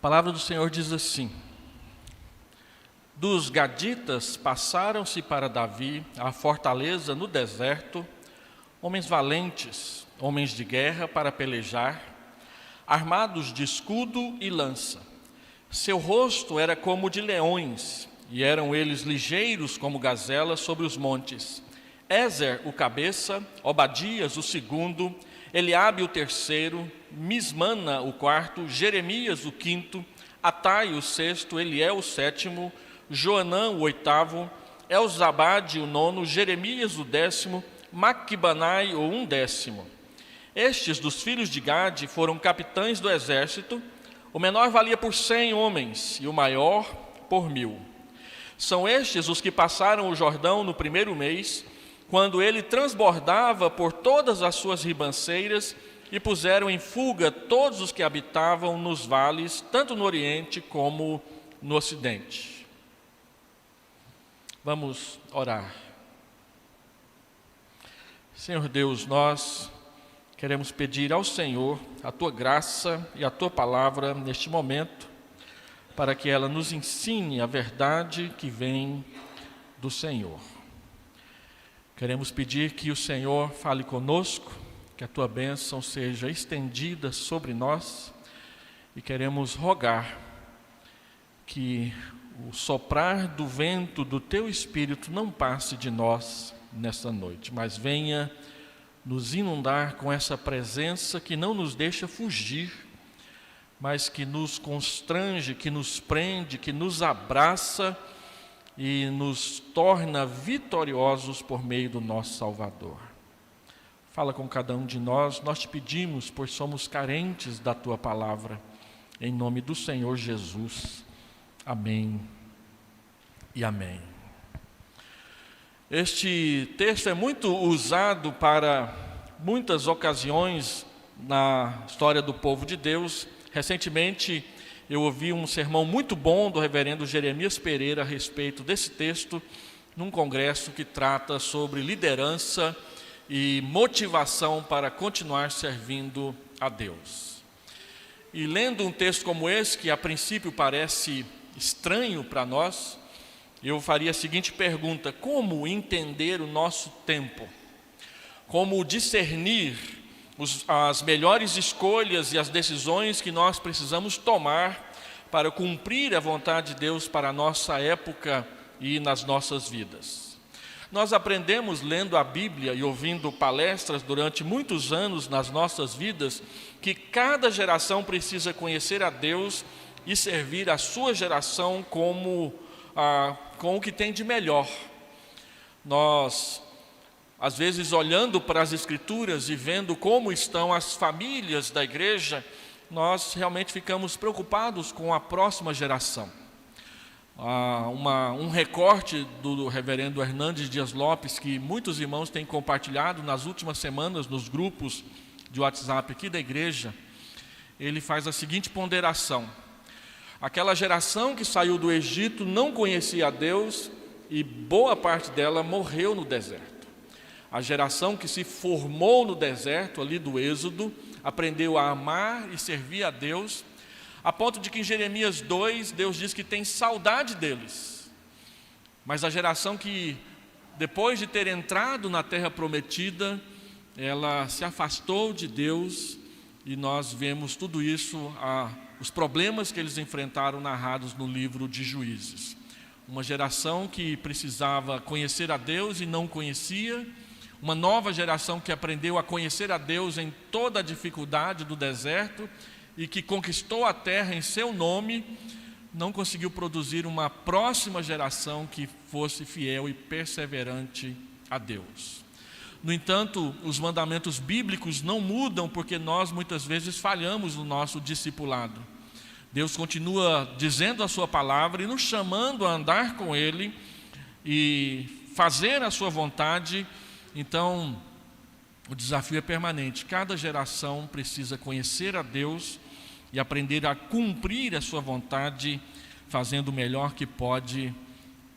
palavra do Senhor diz assim: dos gaditas passaram-se para Davi a fortaleza no deserto, homens valentes, homens de guerra para pelejar, armados de escudo e lança. Seu rosto era como de leões, e eram eles ligeiros como gazelas sobre os montes. Ézer, o cabeça, Obadias, o segundo, Eliabe, o terceiro, Mismana, o quarto, Jeremias, o quinto, Atai, o sexto, Eliel, o sétimo, Joanã, o oitavo, Elzabade, o nono, Jeremias, o décimo, Maquibanai, o undécimo. Estes dos filhos de Gade foram capitães do exército. O menor valia por 100 homens e o maior por 1000. São estes os que passaram o Jordão no primeiro mês, quando ele transbordava por todas as suas ribanceiras, e puseram em fuga todos os que habitavam nos vales, tanto no Oriente como no Ocidente. Vamos orar. Senhor Deus, nós queremos pedir ao Senhor a Tua graça e a Tua palavra neste momento, para que ela nos ensine a verdade que vem do Senhor. Queremos pedir que o Senhor fale conosco, que a Tua bênção seja estendida sobre nós, e queremos rogar que o soprar do vento do Teu Espírito não passe de nós nesta noite, mas venha nos inundar com essa presença que não nos deixa fugir, mas que nos constrange, que nos prende, que nos abraça e nos torna vitoriosos por meio do nosso Salvador. Fala com cada um de nós, nós te pedimos, pois somos carentes da Tua palavra, em nome do Senhor Jesus. Amém e amém. Este texto é muito usado para muitas ocasiões na história do povo de Deus. Recentemente eu ouvi um sermão muito bom do reverendo Jeremias Pereira a respeito desse texto, num congresso que trata sobre liderança e motivação para continuar servindo a Deus. E lendo um texto como esse, que a princípio parece estranho para nós, eu faria a seguinte pergunta: como entender o nosso tempo? Como discernir as melhores escolhas e as decisões que nós precisamos tomar para cumprir a vontade de Deus para a nossa época e nas nossas vidas? Nós aprendemos lendo a Bíblia e ouvindo palestras durante muitos anos nas nossas vidas que cada geração precisa conhecer a Deus e servir a sua geração com o que tem de melhor. Nós, às vezes, olhando para as Escrituras e vendo como estão as famílias da igreja, nós realmente ficamos preocupados com a próxima geração. Um recorte do reverendo Hernandes Dias Lopes, que muitos irmãos têm compartilhado nas últimas semanas nos grupos de WhatsApp aqui da igreja, ele faz a seguinte ponderação: aquela geração que saiu do Egito não conhecia a Deus e boa parte dela morreu no deserto. A geração que se formou no deserto, ali do Êxodo, aprendeu a amar e servir a Deus, a ponto de que em Jeremias 2, Deus diz que tem saudade deles. Mas a geração que, depois de ter entrado na terra prometida, ela se afastou de Deus, e nós vemos tudo isso, os problemas que eles enfrentaram narrados no livro de Juízes. Uma geração que precisava conhecer a Deus e não conhecia, uma nova geração que aprendeu a conhecer a Deus em toda a dificuldade do deserto e que conquistou a terra em seu nome, não conseguiu produzir uma próxima geração que fosse fiel e perseverante a Deus. No entanto, os mandamentos bíblicos não mudam, porque nós muitas vezes falhamos no nosso discipulado. Deus continua dizendo a sua palavra e nos chamando a andar com Ele e fazer a sua vontade. Então, o desafio é permanente. Cada geração precisa conhecer a Deus e aprender a cumprir a sua vontade, fazendo o melhor que pode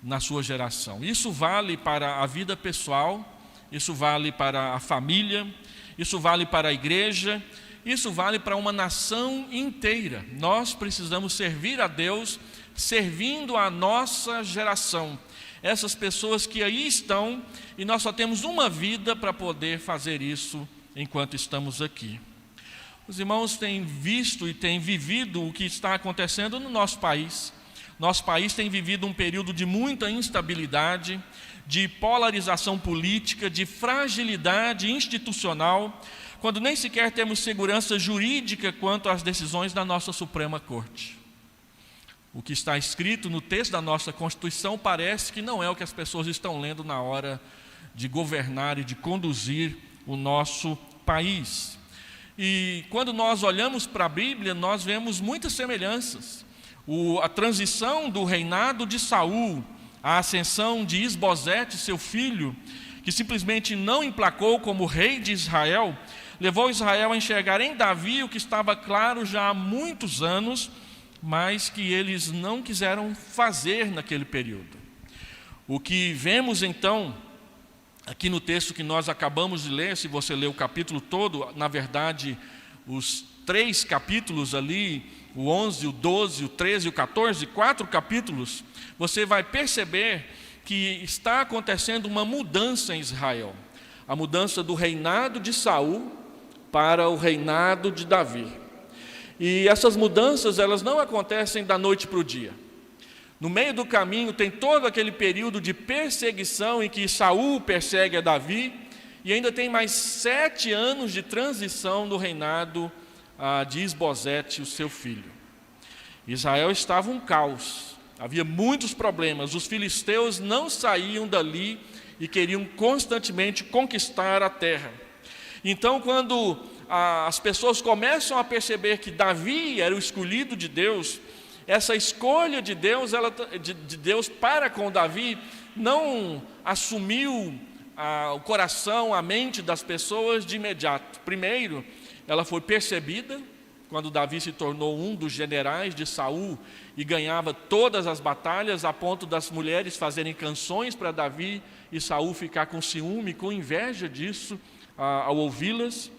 na sua geração. Isso vale para a vida pessoal, isso vale para a família, isso vale para a igreja, isso vale para uma nação inteira. Nós precisamos servir a Deus, servindo a nossa geração. Essas pessoas que aí estão, e nós só temos uma vida para poder fazer isso enquanto estamos aqui. Os irmãos têm visto e têm vivido o que está acontecendo no nosso país. Nosso país tem vivido um período de muita instabilidade, de polarização política, de fragilidade institucional, quando nem sequer temos segurança jurídica quanto às decisões da nossa Suprema Corte. O que está escrito no texto da nossa Constituição parece que não é o que as pessoas estão lendo na hora de governar e de conduzir o nosso país. E quando nós olhamos para a Bíblia, nós vemos muitas semelhanças. A transição do reinado de Saul, a ascensão de Isbosete, seu filho, que simplesmente não emplacou como rei de Israel, levou Israel a enxergar em Davi o que estava claro já há muitos anos, mas que eles não quiseram fazer naquele período. O que vemos então, aqui no texto que nós acabamos de ler, se você ler o capítulo todo, na verdade, os 3 capítulos ali, o 11, o 12, o 13 e o 14, 4 capítulos, você vai perceber que está acontecendo uma mudança em Israel. A mudança do reinado de Saul para o reinado de Davi. E essas mudanças, elas não acontecem da noite para o dia. No meio do caminho tem todo aquele período de perseguição em que Saul persegue a Davi, e ainda tem mais 7 anos de transição do reinado de Isbosete, o seu filho. Israel estava um caos, havia muitos problemas, os filisteus não saíam dali e queriam constantemente conquistar a terra. Então, quando as pessoas começam a perceber que Davi era o escolhido de Deus, essa escolha de Deus, de Deus para com Davi, não assumiu o coração, a mente das pessoas de imediato. Primeiro, ela foi percebida, quando Davi se tornou um dos generais de Saul e ganhava todas as batalhas, a ponto das mulheres fazerem canções para Davi e Saul ficar com ciúme, com inveja disso, ao ouvi-las.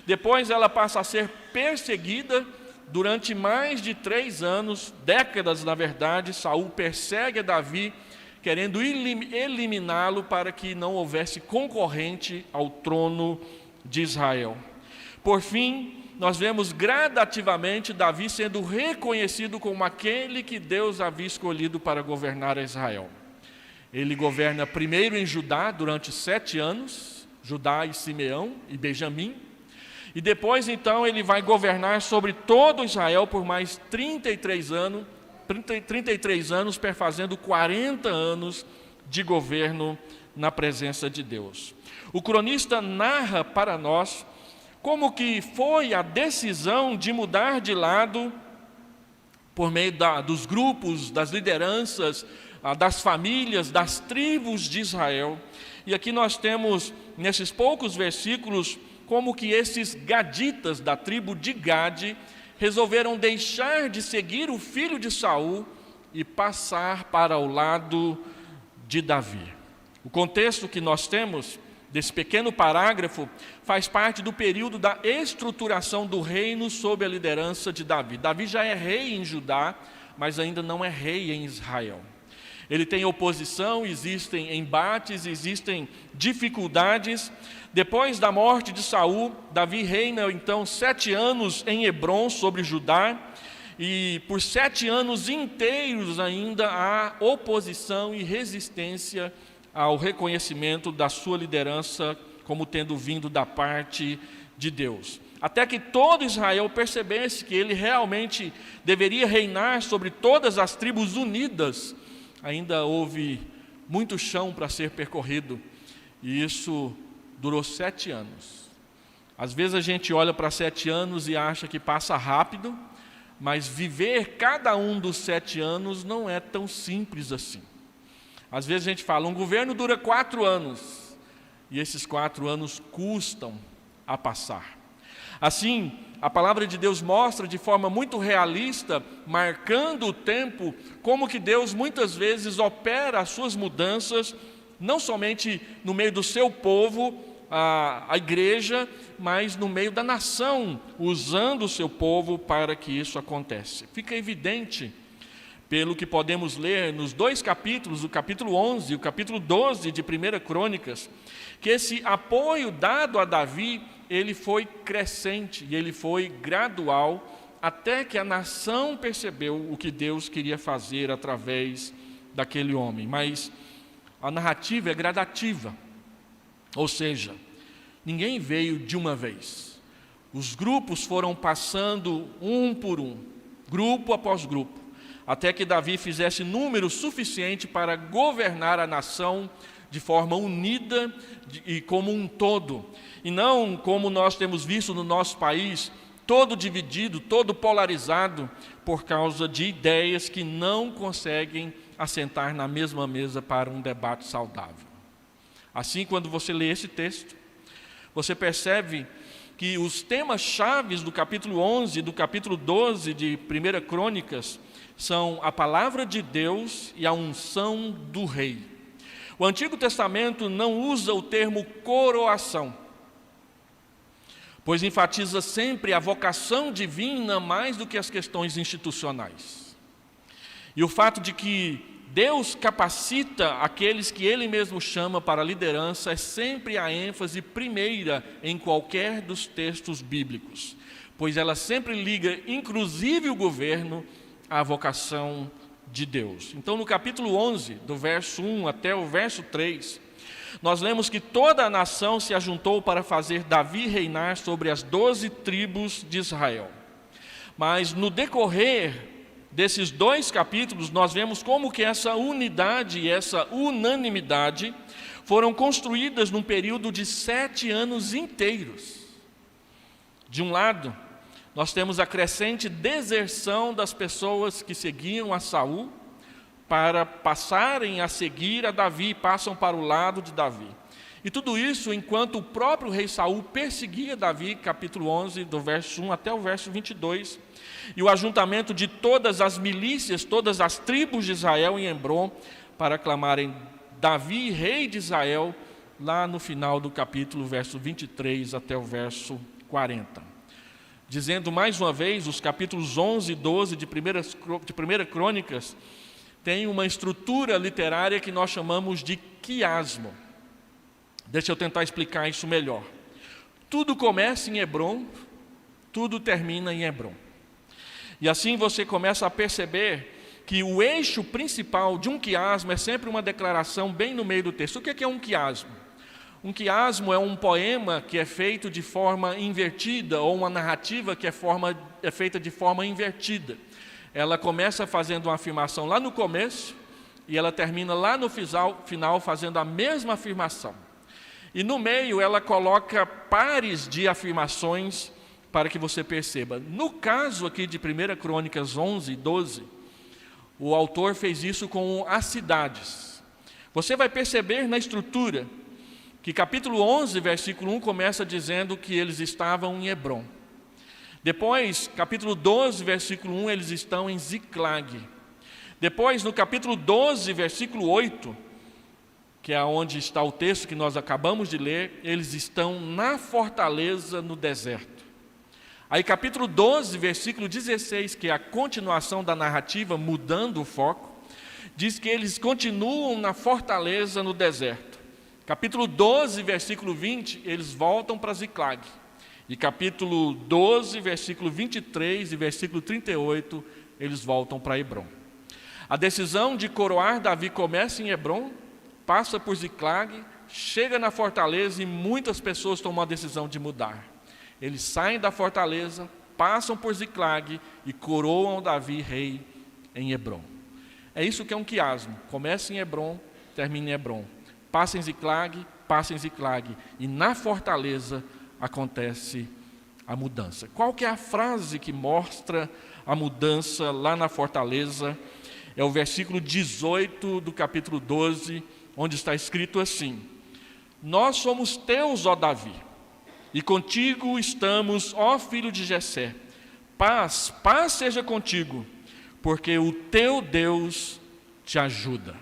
Depois ela passa a ser perseguida durante mais de 3 anos, décadas na verdade. Saul persegue a Davi, querendo eliminá-lo para que não houvesse concorrente ao trono de Israel. Por fim, nós vemos gradativamente Davi sendo reconhecido como aquele que Deus havia escolhido para governar Israel. Ele governa primeiro em Judá durante 7 anos, Judá e Simeão e Benjamim, e depois então ele vai governar sobre todo Israel por mais 33 anos, perfazendo 40 anos de governo na presença de Deus. O cronista narra para nós como que foi a decisão de mudar de lado por meio dos grupos, das lideranças, das famílias, das tribos de Israel. E aqui nós temos, nesses poucos versículos, como que esses gaditas da tribo de Gade resolveram deixar de seguir o filho de Saul e passar para o lado de Davi. O contexto que nós temos desse pequeno parágrafo faz parte do período da estruturação do reino sob a liderança de Davi. Davi já é rei em Judá, mas ainda não é rei em Israel. Ele tem oposição, existem embates, existem dificuldades. Depois da morte de Saul, Davi reina então 7 anos em Hebrom sobre Judá, e por 7 anos inteiros ainda há oposição e resistência ao reconhecimento da sua liderança como tendo vindo da parte de Deus. Até que todo Israel percebesse que ele realmente deveria reinar sobre todas as tribos unidas, ainda houve muito chão para ser percorrido, e isso durou 7 anos. Às vezes a gente olha para 7 anos e acha que passa rápido, mas viver cada um dos 7 anos não é tão simples assim. Às vezes a gente fala, um governo dura 4 anos, e esses 4 anos custam a passar. Assim, a palavra de Deus mostra de forma muito realista, marcando o tempo, como que Deus muitas vezes opera as suas mudanças, não somente no meio do seu povo, a igreja, mas no meio da nação, usando o seu povo para que isso acontece. Fica evidente, pelo que podemos ler nos dois capítulos, o capítulo 11 e o capítulo 12 de 1 Crônicas, que esse apoio dado a Davi, ele foi crescente e ele foi gradual, até que a nação percebeu o que Deus queria fazer através daquele homem. Mas a narrativa é gradativa, ou seja, ninguém veio de uma vez. Os grupos foram passando um por um, grupo após grupo, até que Davi fizesse número suficiente para governar a nação de forma unida e como um todo, e não como nós temos visto no nosso país, todo dividido, todo polarizado, por causa de ideias que não conseguem assentar na mesma mesa para um debate saudável. Assim, quando você lê esse texto, você percebe que os temas-chave do capítulo 11 e do capítulo 12 de 1 Crônicas são a palavra de Deus e a unção do rei. O Antigo Testamento não usa o termo coroação, pois enfatiza sempre a vocação divina mais do que as questões institucionais. E o fato de que Deus capacita aqueles que Ele mesmo chama para a liderança é sempre a ênfase primeira em qualquer dos textos bíblicos, pois ela sempre liga, inclusive o governo, à vocação de Deus. Então, no capítulo 11, do verso 1 até o verso 3, nós lemos que toda a nação se ajuntou para fazer Davi reinar sobre as 12 tribos de Israel. Mas no decorrer desses dois capítulos, nós vemos como que essa unidade e essa unanimidade foram construídas num período de 7 anos inteiros. De um lado, nós temos a crescente deserção das pessoas que seguiam a Saul, para passarem a seguir a Davi, passam para o lado de Davi. E tudo isso enquanto o próprio rei Saul perseguia Davi, capítulo 11, do verso 1 até o verso 22, e o ajuntamento de todas as milícias, todas as tribos de Israel em Hebrom, para aclamarem Davi, rei de Israel, lá no final do capítulo, verso 23 até o verso 40. Dizendo mais uma vez, os capítulos 11 e 12 de 1 Crônicas, tem uma estrutura literária que nós chamamos de quiasmo. Deixa eu tentar explicar isso melhor. Tudo começa em Hebrom, tudo termina em Hebrom. E assim você começa a perceber que o eixo principal de um quiasmo é sempre uma declaração bem no meio do texto. O que é um quiasmo? Um quiasmo é um poema que é feito de forma invertida, ou uma narrativa que é feita de forma invertida. Ela começa fazendo uma afirmação lá no começo e ela termina lá no final fazendo a mesma afirmação. E no meio ela coloca pares de afirmações para que você perceba. No caso aqui de 1 Crônicas 11 e 12, o autor fez isso com as cidades. Você vai perceber na estrutura que capítulo 11, versículo 1 começa dizendo que eles estavam em Hebrom. Depois, capítulo 12, versículo 1, eles estão em Ziclag. Depois, no capítulo 12, versículo 8, que é onde está o texto que nós acabamos de ler, eles estão na fortaleza no deserto. Aí, capítulo 12, versículo 16, que é a continuação da narrativa, mudando o foco, diz que eles continuam na fortaleza no deserto. Capítulo 12, versículo 20, eles voltam para Ziclag. E capítulo 12, versículo 23 e versículo 38, eles voltam para Hebrom. A decisão de coroar Davi começa em Hebrom, passa por Ziclag, chega na fortaleza e muitas pessoas tomam a decisão de mudar. Eles saem da fortaleza, passam por Ziclag e coroam Davi rei em Hebrom. É isso que é um quiasmo. Começa em Hebrom, termina em Hebrom. Passa em Ziclag, e na fortaleza acontece a mudança. Qual que é a frase que mostra a mudança lá na fortaleza? É o versículo 18 do capítulo 12, onde está escrito assim: Nós somos teus, ó Davi, e contigo estamos, ó filho de Jessé. Paz seja contigo, porque o teu Deus te ajuda.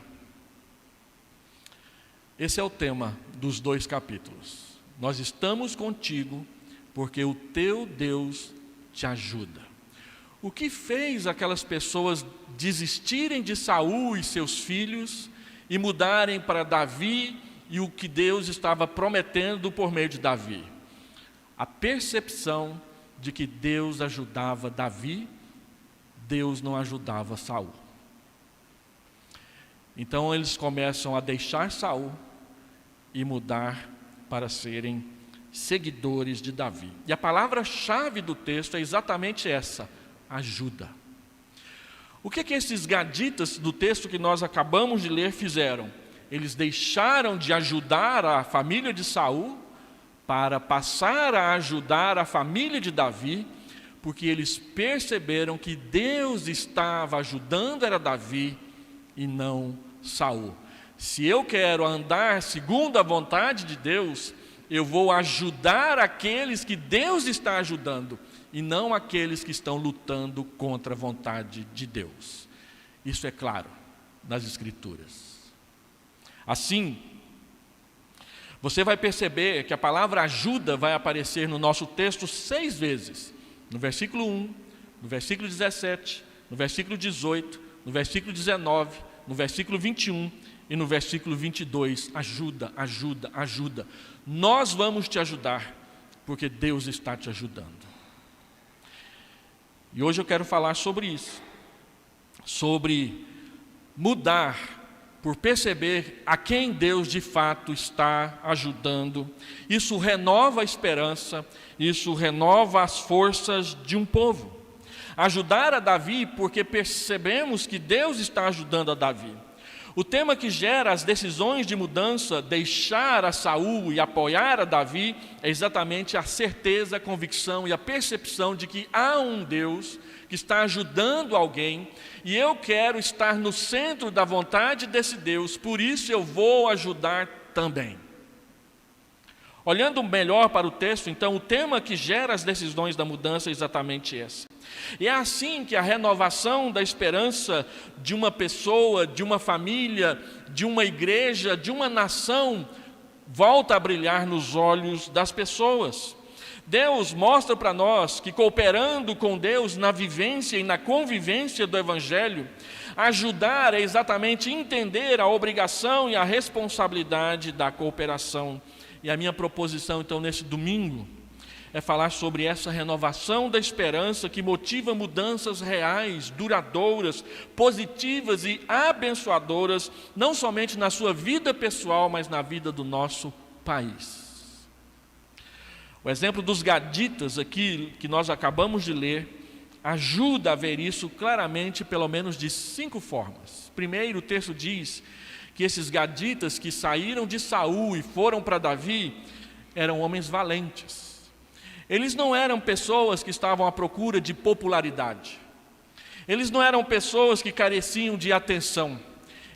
Esse é o tema dos dois capítulos. nós estamos contigo, porque o teu Deus te ajuda. O que fez aquelas pessoas desistirem de Saul e seus filhos e mudarem para Davi e o que Deus estava prometendo por meio de Davi? A percepção de que Deus ajudava Davi, Deus não ajudava Saul. Então eles começam a deixar Saul e mudar para serem seguidores de Davi. E a palavra-chave do texto é exatamente essa: ajuda. O que esses gaditas do texto que nós acabamos de ler fizeram? Eles deixaram de ajudar a família de Saul para passar a ajudar a família de Davi, porque eles perceberam que Deus estava ajudando era Davi e não Saul. Se eu quero andar segundo a vontade de Deus, eu vou ajudar aqueles que Deus está ajudando e não aqueles que estão lutando contra a vontade de Deus. Isso é claro nas Escrituras. Assim, você vai perceber que a palavra ajuda vai aparecer no nosso texto 6 vezes. No versículo 1, no versículo 17, no versículo 18, no versículo 19, no versículo 21 e no versículo 22. Ajuda, ajuda, ajuda. Nós vamos te ajudar, porque Deus está te ajudando. E hoje eu quero falar sobre isso. Sobre mudar por perceber a quem Deus de fato está ajudando. Isso renova a esperança, isso renova as forças de um povo. Ajudar a Davi porque percebemos que Deus está ajudando a Davi. O tema que gera as decisões de mudança, deixar a Saul e apoiar a Davi, é exatamente a certeza, a convicção e a percepção de que há um Deus que está ajudando alguém, e eu quero estar no centro da vontade desse Deus, por isso eu vou ajudar também. Olhando melhor para o texto, então, o tema que gera as decisões da mudança é exatamente esse. E é assim que a renovação da esperança de uma pessoa, de uma família, de uma igreja, de uma nação, volta a brilhar nos olhos das pessoas. Deus mostra para nós que, cooperando com Deus na vivência e na convivência do Evangelho, ajudar é exatamente entender a obrigação e a responsabilidade da cooperação. E a minha proposição, então, nesse domingo, é falar sobre essa renovação da esperança que motiva mudanças reais, duradouras, positivas e abençoadoras, não somente na sua vida pessoal, mas na vida do nosso país. O exemplo dos gaditas aqui, que nós acabamos de ler, ajuda a ver isso claramente, pelo menos de 5 formas. Primeiro, o texto diz que esses gaditas que saíram de Saul e foram para Davi, eram homens valentes. Eles não eram pessoas que estavam à procura de popularidade. Eles não eram pessoas que careciam de atenção.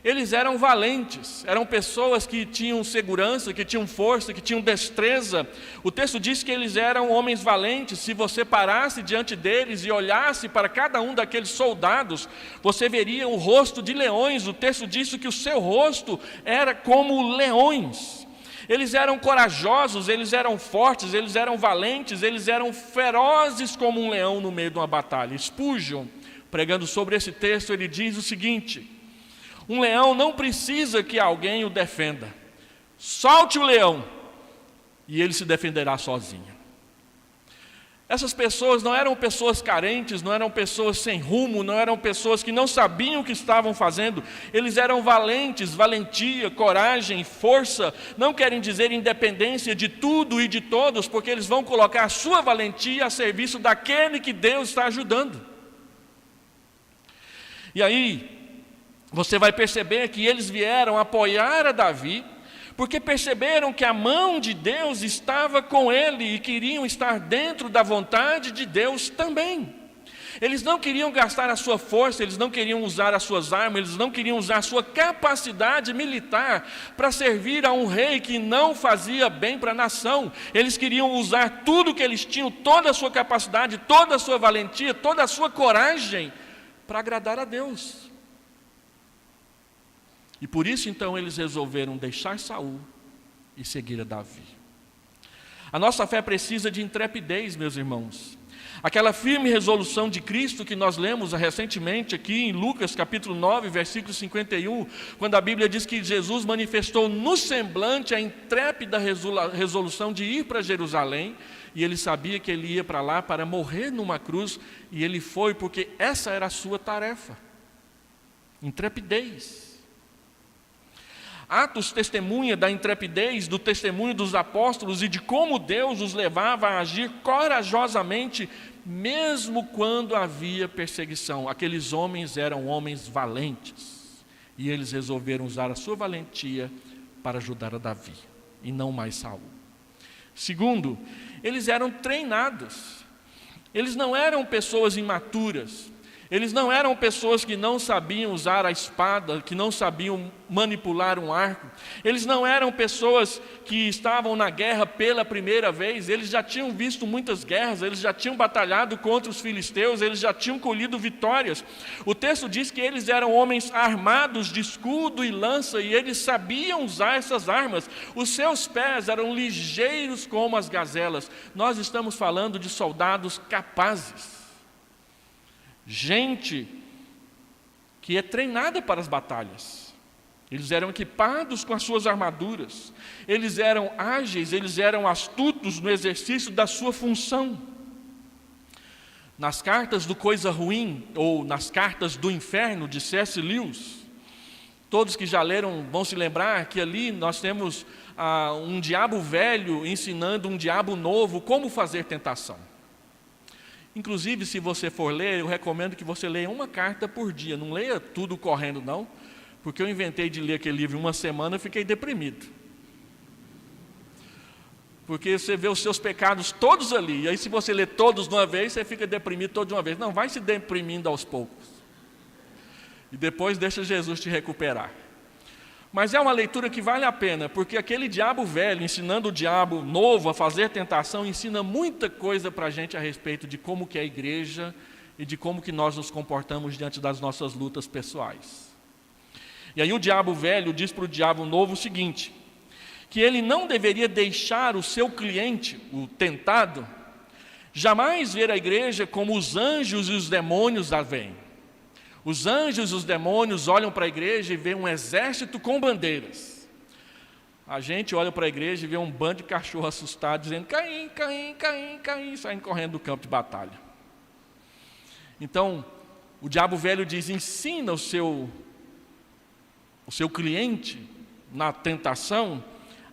Eles eram valentes, eram pessoas que tinham segurança, que tinham força, que tinham destreza. O texto diz que eles eram homens valentes. Se você parasse diante deles e olhasse para cada um daqueles soldados, você veria o rosto de leões. O texto diz que o seu rosto era como leões. Eles eram corajosos, eles eram fortes, eles eram valentes, eles eram ferozes como um leão no meio de uma batalha. Spurgeon, pregando sobre esse texto, ele diz o seguinte: um leão não precisa que alguém o defenda. Solte o leão e ele se defenderá sozinho. Essas pessoas não eram pessoas carentes, não eram pessoas sem rumo, não eram pessoas que não sabiam o que estavam fazendo. Eles eram valentes, valentia, coragem, força. Não querem dizer independência de tudo e de todos, porque eles vão colocar a sua valentia a serviço daquele que Deus está ajudando. E aí, você vai perceber que eles vieram apoiar a Davi, porque perceberam que a mão de Deus estava com ele e queriam estar dentro da vontade de Deus também. Eles não queriam gastar a sua força, eles não queriam usar as suas armas, eles não queriam usar a sua capacidade militar para servir a um rei que não fazia bem para a nação. Eles queriam usar tudo que eles tinham, toda a sua capacidade, toda a sua valentia, toda a sua coragem para agradar a Deus. E por isso então eles resolveram deixar Saul e seguir a Davi. A nossa fé precisa de intrepidez, meus irmãos. Aquela firme resolução de Cristo que nós lemos recentemente aqui em Lucas capítulo 9, versículo 51, quando a Bíblia diz que Jesus manifestou no semblante a intrépida resolução de ir para Jerusalém, e ele sabia que ele ia para lá para morrer numa cruz, e ele foi porque essa era a sua tarefa. Intrepidez. Atos testemunha da intrepidez, do testemunho dos apóstolos e de como Deus os levava a agir corajosamente, mesmo quando havia perseguição. Aqueles homens eram homens valentes, e eles resolveram usar a sua valentia para ajudar a Davi, e não mais Saul. Segundo, eles eram treinados. Eles não eram pessoas imaturas. Eles não eram pessoas que não sabiam usar a espada, que não sabiam manipular um arco. Eles não eram pessoas que estavam na guerra pela primeira vez. Eles já tinham visto muitas guerras, eles já tinham batalhado contra os filisteus, eles já tinham colhido vitórias. O texto diz que eles eram homens armados de escudo e lança, e eles sabiam usar essas armas. Os seus pés eram ligeiros como as gazelas. Nós estamos falando de soldados capazes. Gente que é treinada para as batalhas. Eles eram equipados com as suas armaduras. Eles eram ágeis, eles eram astutos no exercício da sua função. Nas cartas do Coisa Ruim, ou nas cartas do Inferno, de C.S. Lewis, todos que já leram vão se lembrar que ali nós temos um diabo velho ensinando um diabo novo como fazer tentação. Inclusive, se você for ler, eu recomendo que você leia uma carta por dia. Não leia tudo correndo, não, porque eu inventei de ler aquele livro em uma semana e fiquei deprimido. Porque você vê os seus pecados todos ali, e aí se você lê todos de uma vez, você fica deprimido todos de uma vez. Não, vai se deprimindo aos poucos. E depois deixa Jesus te recuperar. Mas é uma leitura que vale a pena, porque aquele diabo velho, ensinando o diabo novo a fazer tentação, ensina muita coisa para a gente a respeito de como que é a igreja e de como que nós nos comportamos diante das nossas lutas pessoais. E aí o diabo velho diz para o diabo novo o seguinte, que ele não deveria deixar o seu cliente, o tentado, jamais ver a igreja como os anjos e os demônios a veem. Os anjos e os demônios olham para a igreja e veem um exército com bandeiras. A gente olha para a igreja e vê um bando de cachorro assustado, dizendo, Caim, Caim, Caim, Caim, saindo correndo do campo de batalha. Então, o diabo velho diz, ensina o seu cliente na tentação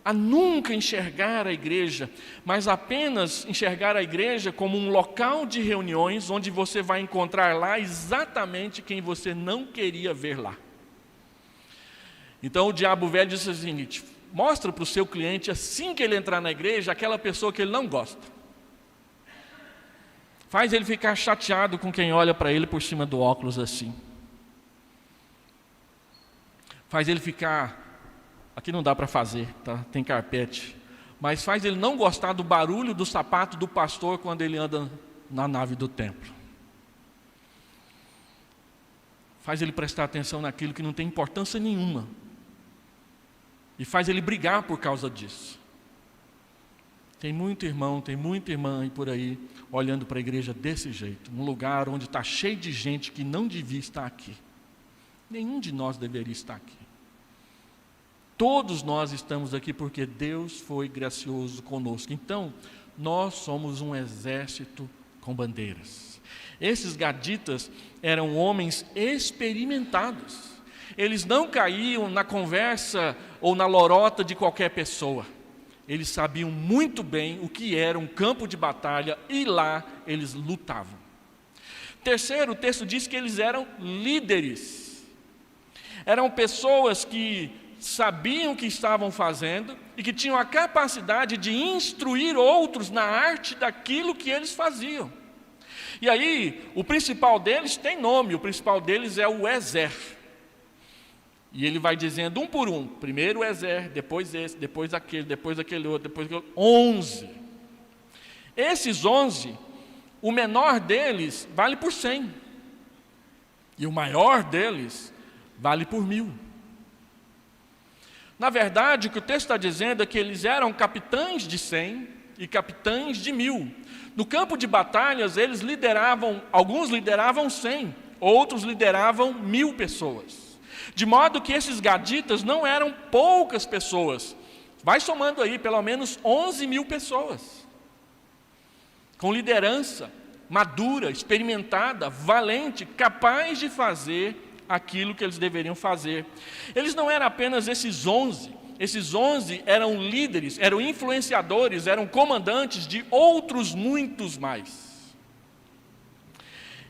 a nunca enxergar a igreja, mas apenas enxergar a igreja como um local de reuniões onde você vai encontrar lá exatamente quem você não queria ver lá. Então o diabo velho diz o seguinte, mostra para o seu cliente assim que ele entrar na igreja, aquela pessoa que ele não gosta. Faz ele ficar chateado com quem olha para ele por cima do óculos assim. Faz ele ficar... Aqui não dá para fazer, tá? Tem carpete. Mas faz ele não gostar do barulho do sapato do pastor quando ele anda na nave do templo. Faz ele prestar atenção naquilo que não tem importância nenhuma. E faz ele brigar por causa disso. Tem muito irmão, tem muita irmã aí por aí, olhando para a igreja desse jeito. Um lugar onde está cheio de gente que não devia estar aqui. Nenhum de nós deveria estar aqui. Todos nós estamos aqui porque Deus foi gracioso conosco. Então, nós somos um exército com bandeiras. Esses gaditas eram homens experimentados. Eles não caíam na conversa ou na lorota de qualquer pessoa. Eles sabiam muito bem o que era um campo de batalha e lá eles lutavam. Terceiro, o texto diz que eles eram líderes. Eram pessoas que sabiam o que estavam fazendo e que tinham a capacidade de instruir outros na arte daquilo que eles faziam. E aí, o principal deles tem nome, o principal deles é o Ezer. E ele vai dizendo um por um, primeiro o Ezer, depois esse, depois aquele outro, depois aquele outro, 11. Esses 11, o menor deles vale por 100. E o maior deles vale por 1000. Na verdade, o que o texto está dizendo é que eles eram capitães de 100 e capitães de 1000. No campo de batalhas, alguns lideravam 100, outros lideravam 1000 pessoas. De modo que esses gaditas não eram poucas pessoas. Vai somando aí pelo menos 11.000 pessoas. Com liderança madura, experimentada, valente, capaz de fazer aquilo que eles deveriam fazer. Eles não eram apenas esses 11. Esses 11 eram líderes, eram influenciadores, eram comandantes de outros muitos mais.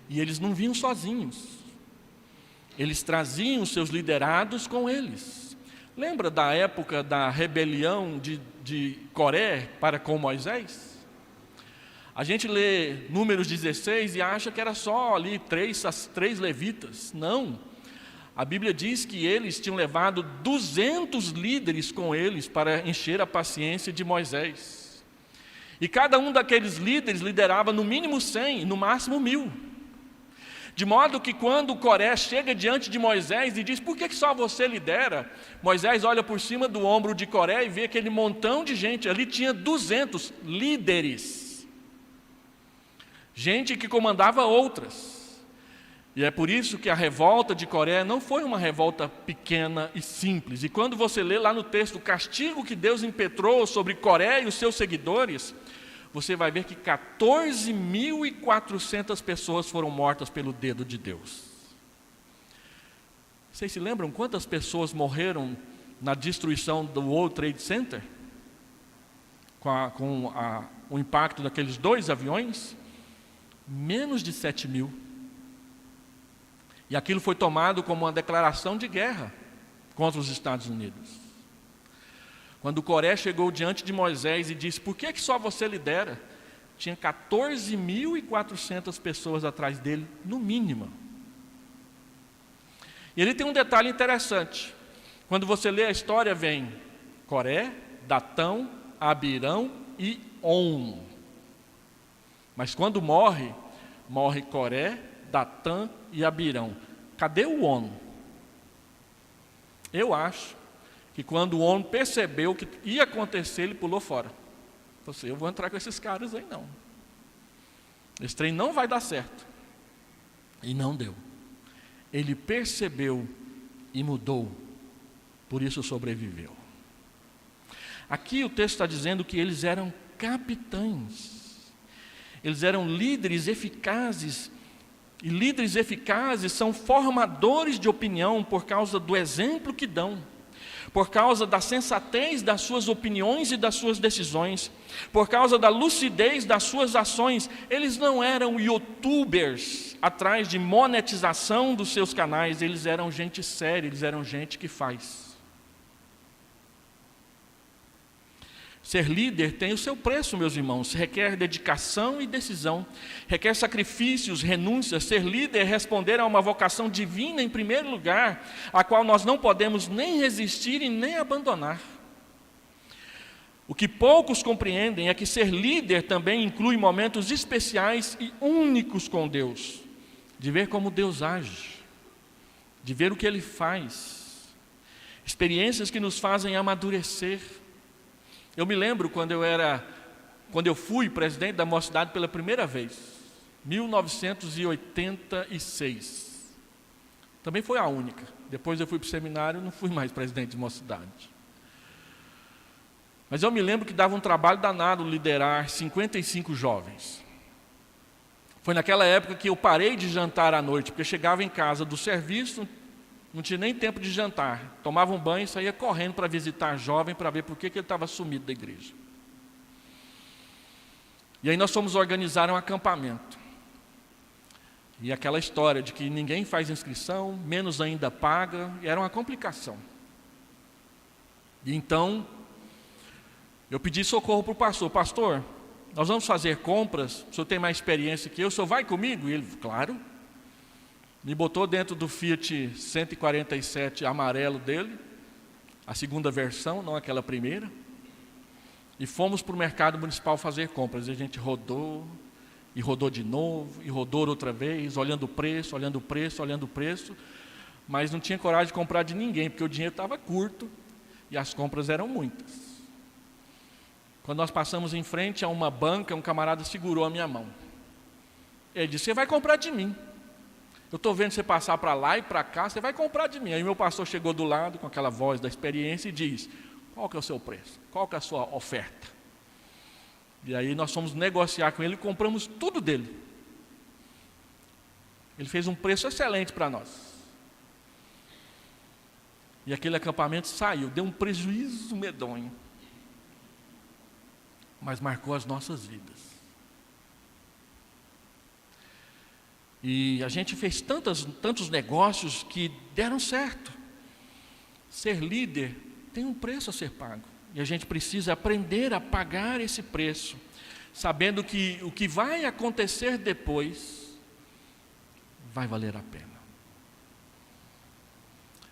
E eles não vinham sozinhos. Eles traziam seus liderados com eles. Lembra da época da rebelião de Coré para com Moisés? A gente lê Números 16 e acha que era só ali três levitas. Não. A Bíblia diz que eles tinham levado 200 líderes com eles para encher a paciência de Moisés. E cada um daqueles líderes liderava no mínimo 100, no máximo 1000. De modo que quando Coré chega diante de Moisés e diz: por que só você lidera? Moisés olha por cima do ombro de Coré e vê aquele montão de gente. Ali tinha 200 líderes. Gente que comandava outras. E é por isso que a revolta de Coré não foi uma revolta pequena e simples. E quando você lê lá no texto o castigo que Deus impetrou sobre Coré e os seus seguidores, você vai ver que 14.400 pessoas foram mortas pelo dedo de Deus. Vocês se lembram quantas pessoas morreram na destruição do World Trade Center? Com o impacto daqueles 2 aviões? Menos de 7.000. E aquilo foi tomado como uma declaração de guerra contra os Estados Unidos. Quando Coré chegou diante de Moisés e disse: por que só você lidera? Tinha 14.400 pessoas atrás dele, no mínimo. E ele tem um detalhe interessante. Quando você lê a história, vem Coré, Datão, Abirão e On. Mas quando morre Coré, Datã e Abirão. Cadê o On? Eu acho que quando o On percebeu o que ia acontecer, ele pulou fora. Falei assim: eu vou entrar com esses caras aí não. Esse trem não vai dar certo. E não deu. Ele percebeu e mudou. Por isso sobreviveu. Aqui o texto está dizendo que eles eram capitães. Eles eram líderes eficazes. E líderes eficazes são formadores de opinião por causa do exemplo que dão, por causa da sensatez das suas opiniões e das suas decisões, por causa da lucidez das suas ações. Eles não eram youtubers atrás de monetização dos seus canais, eles eram gente séria, eles eram gente que faz. Ser líder tem o seu preço, meus irmãos. Requer dedicação e decisão. Requer sacrifícios, renúncias. Ser líder é responder a uma vocação divina em primeiro lugar, a qual nós não podemos nem resistir e nem abandonar. O que poucos compreendem é que ser líder também inclui momentos especiais e únicos com Deus. De ver como Deus age. De ver o que Ele faz. Experiências que nos fazem amadurecer. Eu me lembro quando eu fui presidente da Mocidade pela primeira vez, 1986. Também foi a única. Depois eu fui para o seminário e não fui mais presidente de Mocidade. Mas eu me lembro que dava um trabalho danado liderar 55 jovens. Foi naquela época que eu parei de jantar à noite, porque eu chegava em casa do serviço, não tinha nem tempo de jantar. Tomava um banho e saía correndo para visitar jovem, para ver por que ele estava sumido da igreja. E aí nós fomos organizar um acampamento. E aquela história de que ninguém faz inscrição, menos ainda paga, era uma complicação. E então, eu pedi socorro para o pastor. Pastor, nós vamos fazer compras, o senhor tem mais experiência que eu, o senhor vai comigo? E ele, claro. Me botou dentro do Fiat 147 amarelo dele, a segunda versão, não aquela primeira, e fomos para o mercado municipal fazer compras. E a gente rodou, e rodou de novo, e rodou outra vez, olhando o preço, mas não tinha coragem de comprar de ninguém, porque o dinheiro estava curto, e as compras eram muitas. Quando nós passamos em frente a uma banca, um camarada segurou a minha mão. Ele disse: você vai comprar de mim. Eu estou vendo você passar para lá e para cá, você vai comprar de mim. Aí meu pastor chegou do lado com aquela voz da experiência e diz: qual que é o seu preço? Qual que é a sua oferta? E aí nós fomos negociar com ele e compramos tudo dele. Ele fez um preço excelente para nós. E aquele acampamento saiu, deu um prejuízo medonho, mas marcou as nossas vidas. E a gente fez tantos negócios que deram certo. Ser líder tem um preço a ser pago. E a gente precisa aprender a pagar esse preço, sabendo que o que vai acontecer depois vai valer a pena.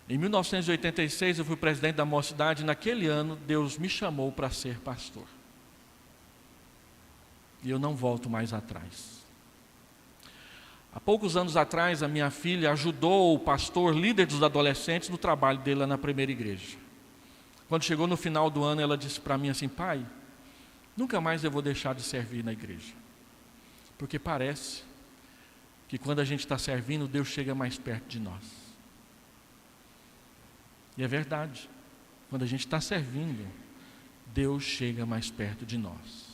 Em 1986 eu fui presidente da Mocidade e naquele ano Deus me chamou para ser pastor. E eu não volto mais atrás. Há poucos anos atrás, a minha filha ajudou o pastor, líder dos adolescentes, no trabalho dele lá na primeira igreja. Quando chegou no final do ano, ela disse para mim assim: pai, nunca mais eu vou deixar de servir na igreja. Porque parece que quando a gente está servindo, Deus chega mais perto de nós. E é verdade. Quando a gente está servindo, Deus chega mais perto de nós.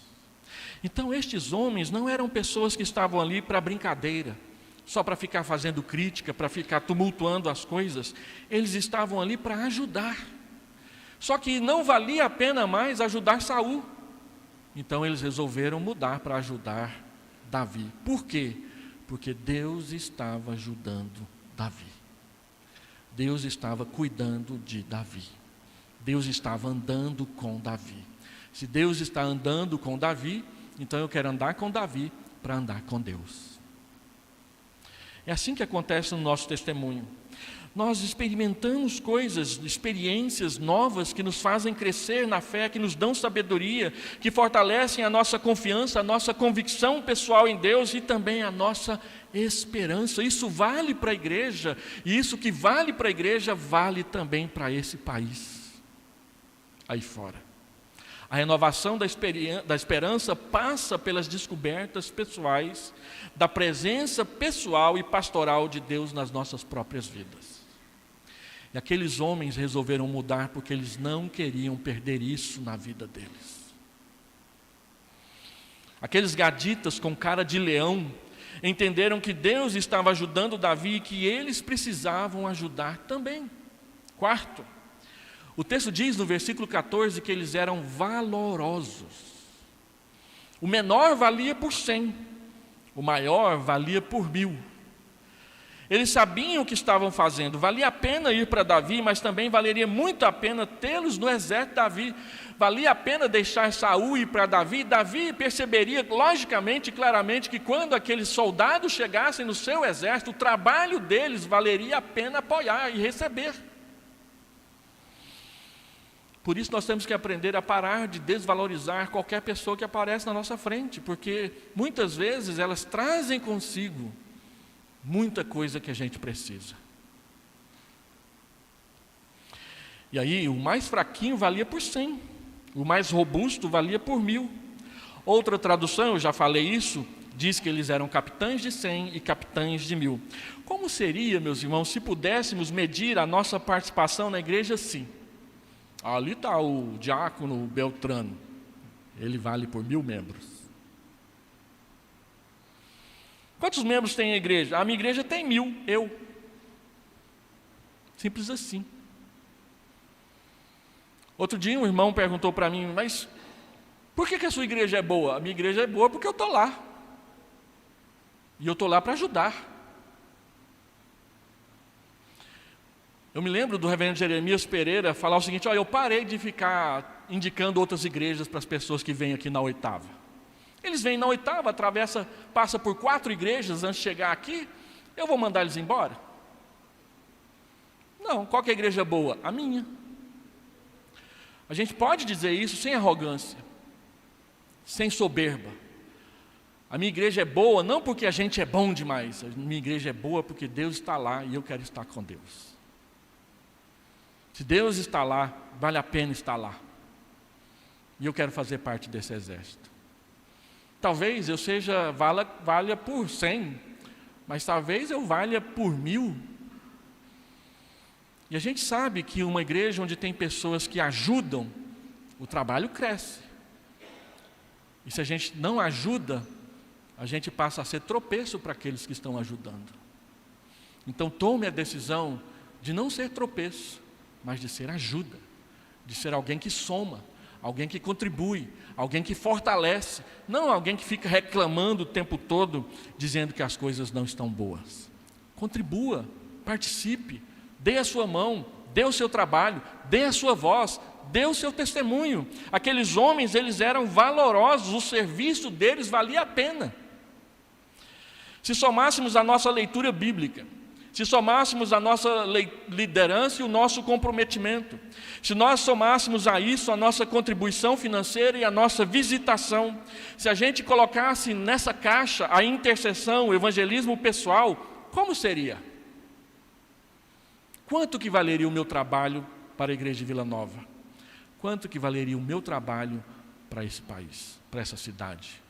Então estes homens não eram pessoas que estavam ali para brincadeira, só para ficar fazendo crítica, para ficar tumultuando as coisas. Eles estavam ali para ajudar. Só que não valia a pena mais ajudar Saul. Então eles resolveram mudar para ajudar Davi. Por quê? Porque Deus estava ajudando Davi. Deus estava cuidando de Davi. Deus estava andando com Davi. Se Deus está andando com Davi, então eu quero andar com Davi para andar com Deus. É assim que acontece no nosso testemunho. Nós experimentamos coisas, experiências novas que nos fazem crescer na fé, que nos dão sabedoria, que fortalecem a nossa confiança, a nossa convicção pessoal em Deus e também a nossa esperança. Isso vale para a igreja, e isso que vale para a igreja vale também para esse país aí fora. A renovação da esperança passa pelas descobertas pessoais, da presença pessoal e pastoral de Deus nas nossas próprias vidas. E aqueles homens resolveram mudar porque eles não queriam perder isso na vida deles. Aqueles gaditas com cara de leão entenderam que Deus estava ajudando Davi e que eles precisavam ajudar também. Quarto, o texto diz no versículo 14 que eles eram valorosos. O menor valia por 100, o maior valia por 1000. Eles sabiam o que estavam fazendo. Valia a pena ir para Davi, mas também valeria muito a pena tê-los no exército de Davi. Valia a pena deixar Saul ir para Davi. Davi perceberia logicamente e claramente que quando aqueles soldados chegassem no seu exército, o trabalho deles valeria a pena apoiar e receber. Por isso nós temos que aprender a parar de desvalorizar qualquer pessoa que aparece na nossa frente, porque muitas vezes elas trazem consigo muita coisa que a gente precisa. E aí o mais fraquinho valia por 100, o mais robusto valia por 1000. Outra tradução, eu já falei isso, diz que eles eram capitães de 100 e capitães de 1000. Como seria, meus irmãos, se pudéssemos medir a nossa participação na igreja assim? Ali está o diácono Beltrano, ele vale por 1000 membros. Quantos membros tem a igreja? A minha igreja tem 1000, eu. Simples assim. Outro dia um irmão perguntou para mim: mas por que a sua igreja é boa? A minha igreja é boa porque eu estou lá. E eu estou lá para ajudar. Eu me lembro do reverendo Jeremias Pereira falar o seguinte: olha, eu parei de ficar indicando outras igrejas para as pessoas que vêm aqui na 8ª. Eles vêm na 8ª, passa por 4 igrejas antes de chegar aqui, eu vou mandar eles embora? Não, qual que é a igreja boa? A minha. A gente pode dizer isso sem arrogância, sem soberba. A minha igreja é boa não porque a gente é bom demais, a minha igreja é boa porque Deus está lá e eu quero estar com Deus. Se Deus está lá, vale a pena estar lá. E eu quero fazer parte desse exército. Talvez eu valha por 100, mas talvez eu valha por 1000. E a gente sabe que uma igreja onde tem pessoas que ajudam, o trabalho cresce. E se a gente não ajuda, a gente passa a ser tropeço para aqueles que estão ajudando. Então tome a decisão de não ser tropeço, mas de ser ajuda, de ser alguém que soma, alguém que contribui, alguém que fortalece, não alguém que fica reclamando o tempo todo, dizendo que as coisas não estão boas. Contribua, participe, dê a sua mão, dê o seu trabalho, dê a sua voz, dê o seu testemunho. Aqueles homens, eles eram valorosos, o serviço deles valia a pena. Se somássemos a nossa leitura bíblica, se somássemos a nossa liderança e o nosso comprometimento, se nós somássemos a isso a nossa contribuição financeira e a nossa visitação, se a gente colocasse nessa caixa a intercessão, o evangelismo pessoal, como seria? Quanto que valeria o meu trabalho para a igreja de Vila Nova? Quanto que valeria o meu trabalho para esse país, para essa cidade?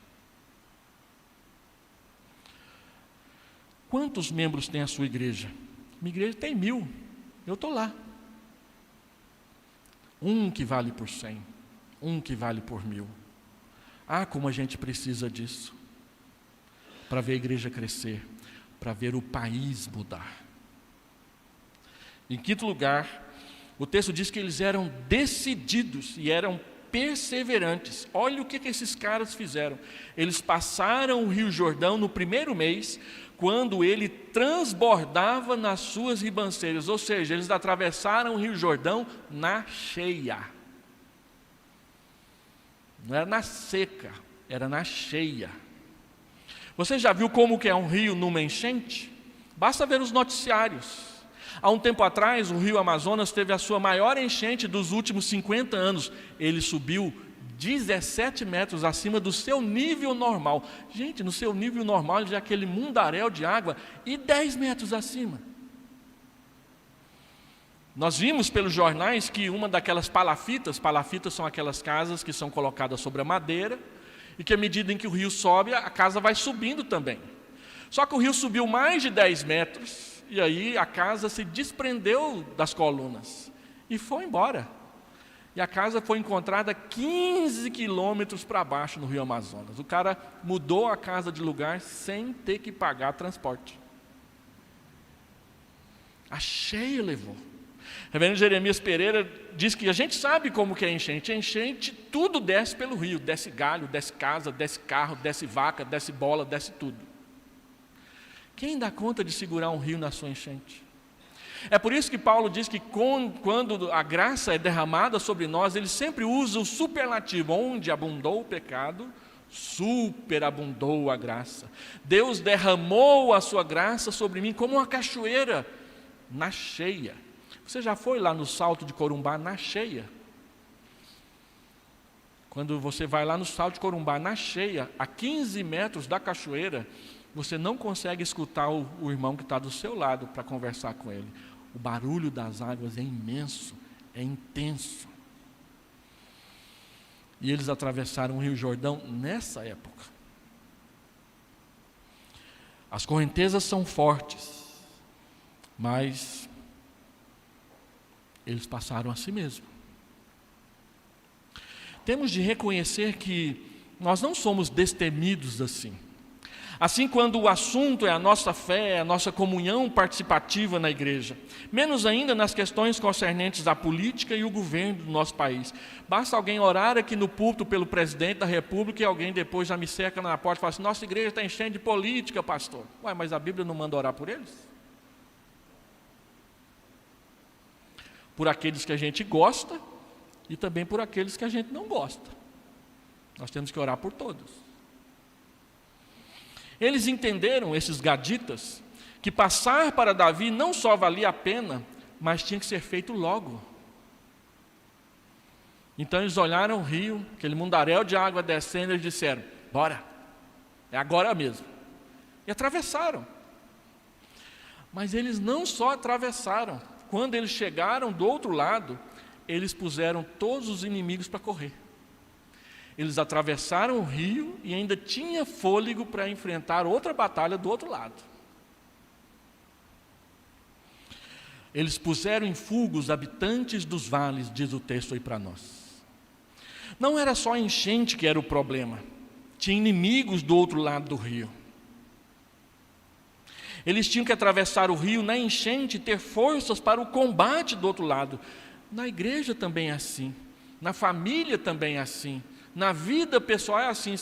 Quantos membros tem a sua igreja? Minha igreja tem 1000, eu estou lá. Um que vale por 100, um que vale por 1000. Ah, como a gente precisa disso, para ver a igreja crescer, para ver o país mudar. Em quinto lugar, o texto diz que eles eram decididos e eram perseverantes. Olha o que esses caras fizeram. Eles passaram o Rio Jordão no primeiro mês, quando ele transbordava nas suas ribanceiras, ou seja, eles atravessaram o Rio Jordão na cheia. Não era na seca, era na cheia. Você já viu como que é um rio numa enchente? Basta ver os noticiários. Há um tempo atrás, o rio Amazonas teve a sua maior enchente dos últimos 50 anos. Ele subiu 17 metros acima do seu nível normal. Gente, no seu nível normal, já aquele mundaréu de água, e 10 metros acima. Nós vimos pelos jornais que uma daquelas palafitas são aquelas casas que são colocadas sobre a madeira, e que à medida em que o rio sobe, a casa vai subindo também. Só que o rio subiu mais de 10 metros, e aí a casa se desprendeu das colunas, e foi embora. E a casa foi encontrada 15 quilômetros para baixo no Rio Amazonas. O cara mudou a casa de lugar sem ter que pagar transporte. A cheia levou. O reverendo Jeremias Pereira diz que a gente sabe como que é enchente. Enchente, tudo desce pelo rio. Desce galho, desce casa, desce carro, desce vaca, desce bola, desce tudo. Quem dá conta de segurar um rio na sua enchente? É por isso que Paulo diz que quando a graça é derramada sobre nós, ele sempre usa o superlativo. Onde abundou o pecado, superabundou a graça. Deus derramou a sua graça sobre mim como uma cachoeira na cheia. Você já foi lá no Salto de Corumbá na cheia? Quando você vai lá no Salto de Corumbá na cheia, a 15 metros da cachoeira, você não consegue escutar o irmão que está do seu lado para conversar com ele. O barulho das águas é imenso, é intenso. E eles atravessaram o Rio Jordão nessa época. As correntezas são fortes, mas eles passaram a si mesmo. Temos de reconhecer que nós não somos destemidos assim. Assim, quando o assunto é a nossa fé, a nossa comunhão participativa na igreja, menos ainda nas questões concernentes à política e o governo do nosso país. Basta alguém orar aqui no púlpito pelo presidente da República e alguém depois já me cerca na porta e fala assim: nossa igreja está enchendo de política, pastor. Ué, mas a Bíblia não manda orar por eles? Por aqueles que a gente gosta e também por aqueles que a gente não gosta. Nós temos que orar por todos. Eles entenderam, esses gaditas, que passar para Davi não só valia a pena, mas tinha que ser feito logo. Então eles olharam o rio, aquele mundaréu de água descendo, e disseram: bora, é agora mesmo. E atravessaram. Mas eles não só atravessaram, quando eles chegaram do outro lado, eles puseram todos os inimigos para correr. Eles atravessaram o rio e ainda tinha fôlego para enfrentar outra batalha do outro lado. Eles puseram em fuga os habitantes dos vales, diz o texto aí para nós. Não era só a enchente que era o problema. Tinha inimigos do outro lado do rio. Eles tinham que atravessar o rio na enchente e ter forças para o combate do outro lado. Na igreja também é assim. Na família também é assim. Na vida pessoal é assim.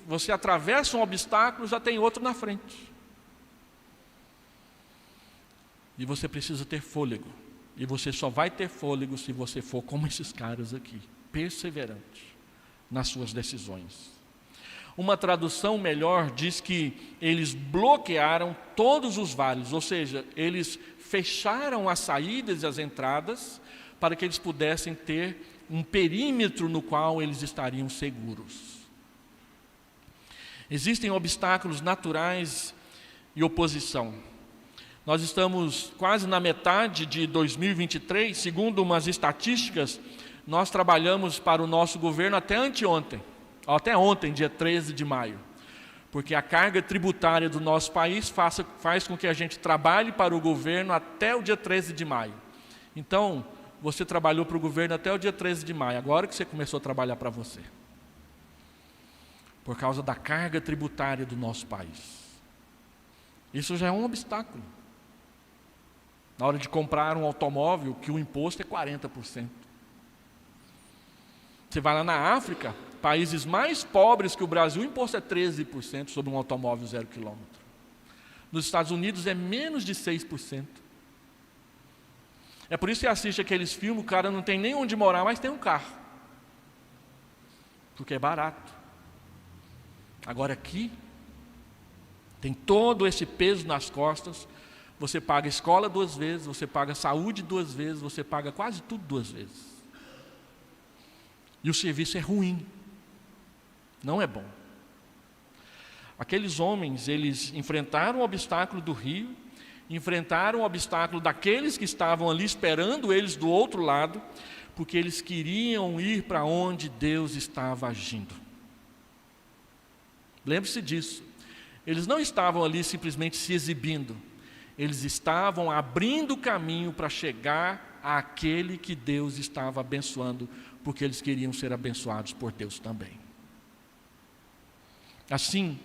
Você atravessa um obstáculo, já tem outro na frente. E você precisa ter fôlego. E você só vai ter fôlego se você for como esses caras aqui, perseverante nas suas decisões. Uma tradução melhor diz que eles bloquearam todos os vales, ou seja, eles fecharam as saídas e as entradas para que eles pudessem ter um perímetro no qual eles estariam seguros. Existem obstáculos naturais e oposição. Nós estamos quase na metade de 2023, segundo umas estatísticas, nós trabalhamos para o nosso governo até anteontem. Até ontem, dia 13 de maio, porque a carga tributária do nosso país faz com que a gente trabalhe para o governo até o dia 13 de maio. Então, você trabalhou para o governo até o dia 13 de maio, agora que você começou a trabalhar para você. Por causa da carga tributária do nosso país. Isso já é um obstáculo. Na hora de comprar um automóvel, que o imposto é 40%. Você vai lá na África, países mais pobres que o Brasil, o imposto é 13% sobre um automóvel 0 km. Nos Estados Unidos é menos de 6%. É por isso que você assiste aqueles filmes, o cara não tem nem onde morar, mas tem um carro. Porque é barato. Agora aqui, tem todo esse peso nas costas, você paga escola 2 vezes, você paga saúde 2 vezes, você paga quase tudo 2 vezes. E o serviço é ruim. Não é bom. Aqueles homens, eles enfrentaram o obstáculo do rio, enfrentaram o obstáculo daqueles que estavam ali esperando eles do outro lado, porque eles queriam ir para onde Deus estava agindo. Lembre-se disso. Eles não estavam ali simplesmente se exibindo, eles estavam abrindo caminho para chegar àquele que Deus estava abençoando, porque eles queriam ser abençoados por Deus também. Assim,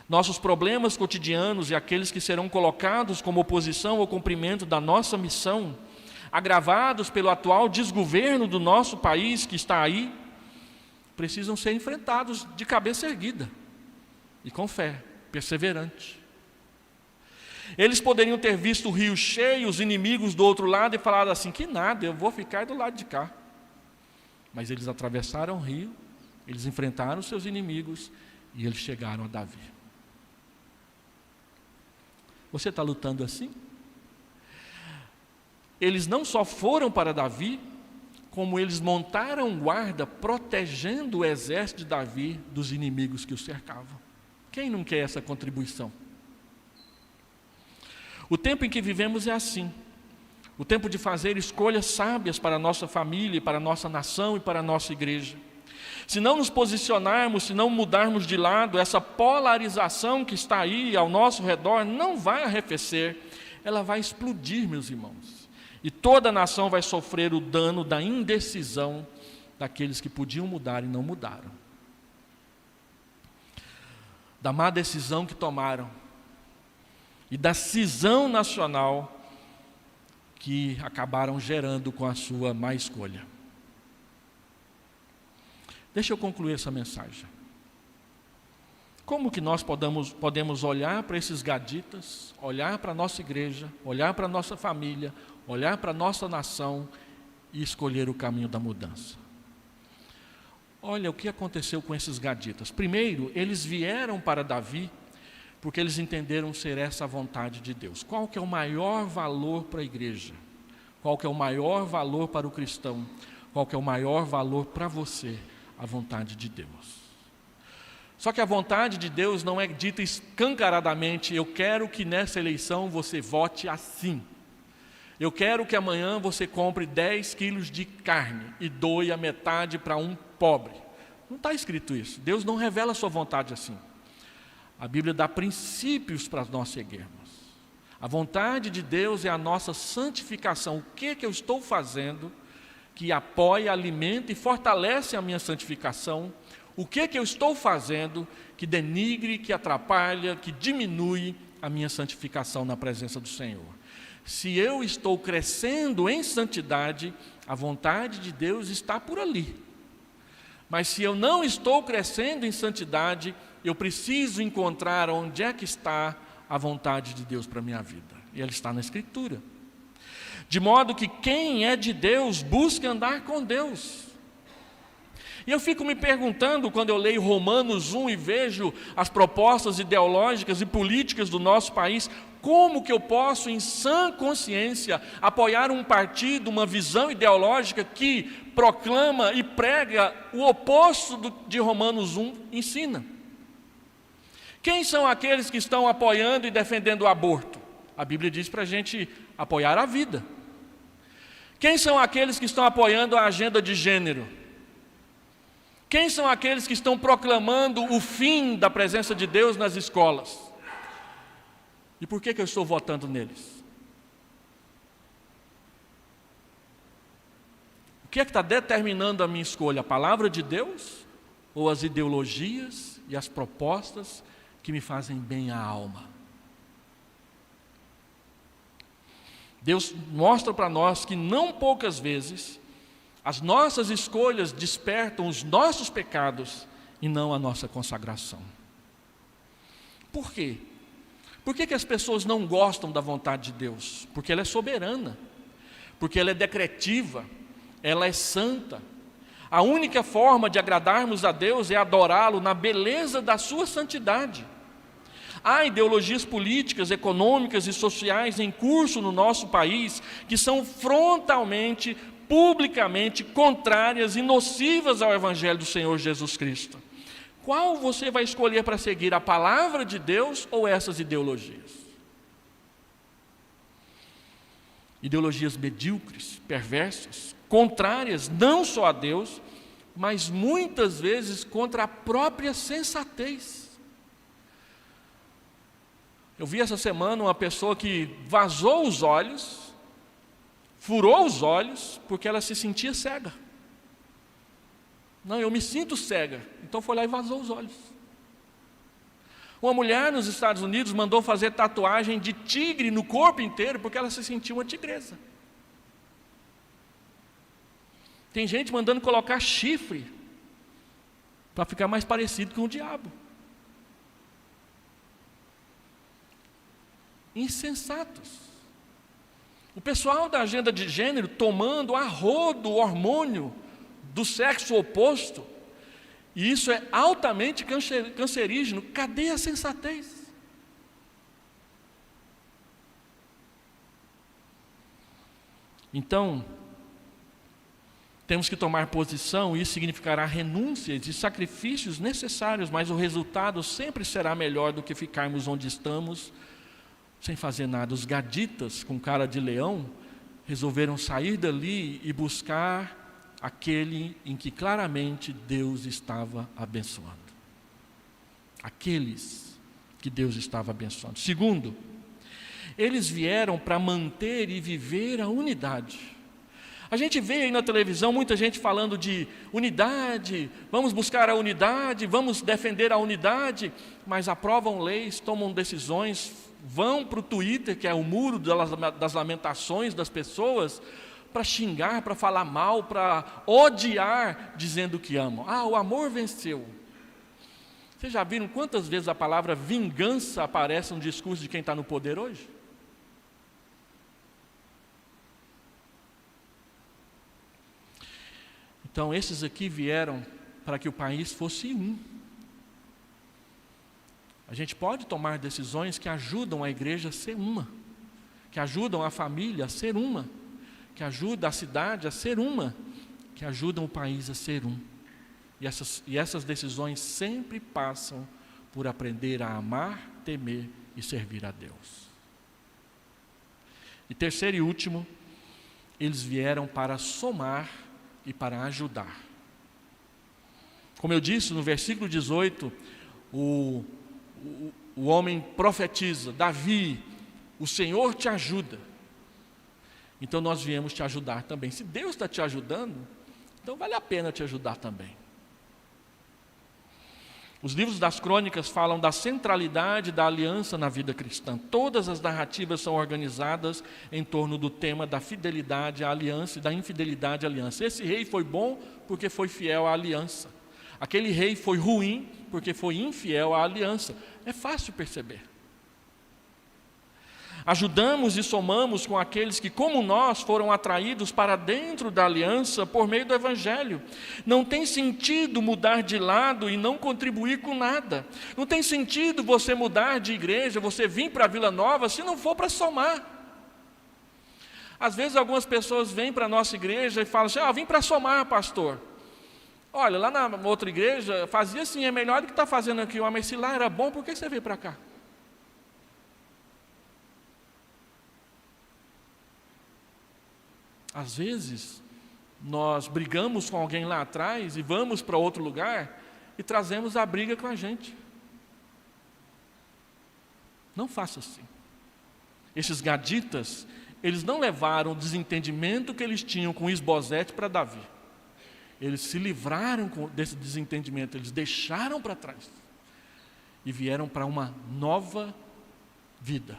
nossos problemas cotidianos e aqueles que serão colocados como oposição ao cumprimento da nossa missão, agravados pelo atual desgoverno do nosso país que está aí, precisam ser enfrentados de cabeça erguida e com fé, perseverante. Eles poderiam ter visto o rio cheio, os inimigos do outro lado e falado assim, que nada, eu vou ficar do lado de cá. Mas eles atravessaram o rio, eles enfrentaram seus inimigos e eles chegaram a Davi. Você está lutando assim? Eles não só foram para Davi, como eles montaram guarda, protegendo o exército de Davi dos inimigos que o cercavam. Quem não quer essa contribuição? O tempo em que vivemos é assim. O tempo de fazer escolhas sábias para a nossa família, para a nossa nação e para a nossa igreja. Se não nos posicionarmos, se não mudarmos de lado, essa polarização que está aí ao nosso redor não vai arrefecer, ela vai explodir, meus irmãos. E toda a nação vai sofrer o dano da indecisão daqueles que podiam mudar e não mudaram. Da má decisão que tomaram e da cisão nacional que acabaram gerando com a sua má escolha. Deixa eu concluir essa mensagem. Como que nós podemos olhar para esses gaditas, olhar para a nossa igreja, olhar para a nossa família, olhar para a nossa nação e escolher o caminho da mudança? Olha o que aconteceu com esses gaditas. Primeiro, eles vieram para Davi porque eles entenderam ser essa a vontade de Deus. Qual que é o maior valor para a igreja? Qual que é o maior valor para o cristão? Qual que é o maior valor para você? A vontade de Deus. Só que a vontade de Deus não é dita escancaradamente, eu quero que nessa eleição você vote assim. Eu quero que amanhã você compre 10 quilos de carne e doe a metade para um pobre. Não está escrito isso. Deus não revela a sua vontade assim. A Bíblia dá princípios para nós seguirmos. A vontade de Deus é a nossa santificação. O que eu estou fazendo que apoia, alimenta e fortalece a minha santificação? O que eu estou fazendo que denigre, que atrapalha, que diminui a minha santificação na presença do Senhor? Se eu estou crescendo em santidade, a vontade de Deus está por ali. Mas se eu não estou crescendo em santidade, eu preciso encontrar onde é que está a vontade de Deus para a minha vida. E ela está na Escritura. De modo que quem é de Deus busca andar com Deus. E eu fico me perguntando, quando eu leio Romanos 1 e vejo as propostas ideológicas e políticas do nosso país, como que eu posso, em sã consciência, apoiar um partido, uma visão ideológica que proclama e prega o oposto de Romanos 1 ensina? Quem são aqueles que estão apoiando e defendendo o aborto? A Bíblia diz para a gente apoiar a vida. Quem são aqueles que estão apoiando a agenda de gênero? Quem são aqueles que estão proclamando o fim da presença de Deus nas escolas? E por que eu estou votando neles? O que é que está determinando a minha escolha? A palavra de Deus? Ou as ideologias e as propostas que me fazem bem à alma? Deus mostra para nós que não poucas vezes as nossas escolhas despertam os nossos pecados e não a nossa consagração. Por quê? Por que as pessoas não gostam da vontade de Deus? Porque ela é soberana, porque ela é decretiva, ela é santa. A única forma de agradarmos a Deus é adorá-lo na beleza da sua santidade. Há ideologias políticas, econômicas e sociais em curso no nosso país que são frontalmente, publicamente contrárias e nocivas ao Evangelho do Senhor Jesus Cristo. Qual você vai escolher para seguir, a palavra de Deus ou essas ideologias? Ideologias medíocres, perversas, contrárias não só a Deus, mas muitas vezes contra a própria sensatez. Eu vi essa semana uma pessoa que vazou os olhos, furou os olhos, porque ela se sentia cega. Não, eu me sinto cega. Então foi lá e vazou os olhos. Uma mulher nos Estados Unidos mandou fazer tatuagem de tigre no corpo inteiro, porque ela se sentia uma tigresa. Tem gente mandando colocar chifre, para ficar mais parecido com o diabo. Insensatos. O pessoal da agenda de gênero tomando a rodo o hormônio do sexo oposto, e isso é altamente cancerígeno. Cadê a sensatez? Então, temos que tomar posição, e isso significará renúncias e sacrifícios necessários, mas o resultado sempre será melhor do que ficarmos onde estamos, sem fazer nada. Os gaditas, com cara de leão, resolveram sair dali e buscar aquele em que claramente Deus estava abençoando. Aqueles que Deus estava abençoando. Segundo, eles vieram para manter e viver a unidade. A gente vê aí na televisão muita gente falando de unidade, vamos buscar a unidade, vamos defender a unidade, mas aprovam leis, tomam decisões, vão para o Twitter, que é o muro das lamentações das pessoas, para xingar, para falar mal, para odiar, dizendo que amam. O amor venceu. Vocês já viram quantas vezes a palavra vingança aparece no discurso de quem está no poder hoje? Então, esses aqui vieram para que o país fosse um. A gente pode tomar decisões que ajudam a igreja a ser uma, que ajudam a família a ser uma, que ajudam a cidade a ser uma, que ajudam o país a ser um. E essas decisões sempre passam por aprender a amar, temer e servir a Deus. E terceiro e último, eles vieram para somar e para ajudar. Como eu disse, no versículo 18, o homem profetiza: Davi, o Senhor te ajuda. Então nós viemos te ajudar também. Se Deus está te ajudando, então vale a pena te ajudar também. Os livros das crônicas falam da centralidade da aliança na vida cristã. Todas as narrativas são organizadas em torno do tema da fidelidade à aliança e da infidelidade à aliança. Esse rei foi bom porque foi fiel à aliança. Aquele rei foi ruim porque foi infiel à aliança. É fácil perceber. Ajudamos e somamos com aqueles que, como nós, foram atraídos para dentro da aliança por meio do Evangelho. Não tem sentido mudar de lado e não contribuir com nada. Não tem sentido você mudar de igreja, você vir para a Vila Nova, se não for para somar. Às vezes algumas pessoas vêm para a nossa igreja e falam assim: vim para somar, pastor. Olha, lá na outra igreja fazia assim, é melhor do que está fazendo aqui. Mas se lá era bom, por que você veio para cá? Às vezes, nós brigamos com alguém lá atrás e vamos para outro lugar e trazemos a briga com a gente. Não faça assim. Esses gaditas, eles não levaram o desentendimento que eles tinham com Isbosete para Davi. Eles se livraram desse desentendimento, eles deixaram para trás e vieram para uma nova vida.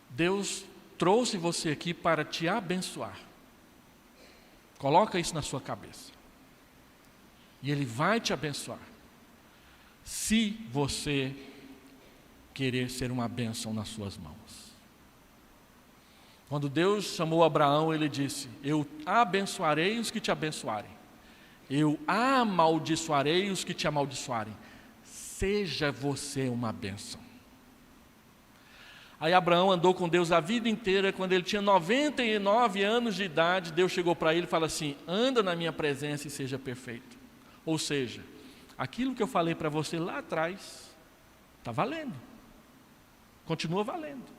Deus trouxe você aqui para te abençoar. Coloca isso na sua cabeça. E Ele vai te abençoar, se você querer ser uma bênção nas suas mãos. Quando Deus chamou Abraão, Ele disse: eu abençoarei os que te abençoarem, eu amaldiçoarei os que te amaldiçoarem. Seja você uma bênção. Aí Abraão andou com Deus a vida inteira. Quando ele tinha 99 anos de idade, Deus chegou para ele e falou assim: anda na minha presença e seja perfeito. Ou seja, aquilo que eu falei para você lá atrás, está valendo. Continua valendo.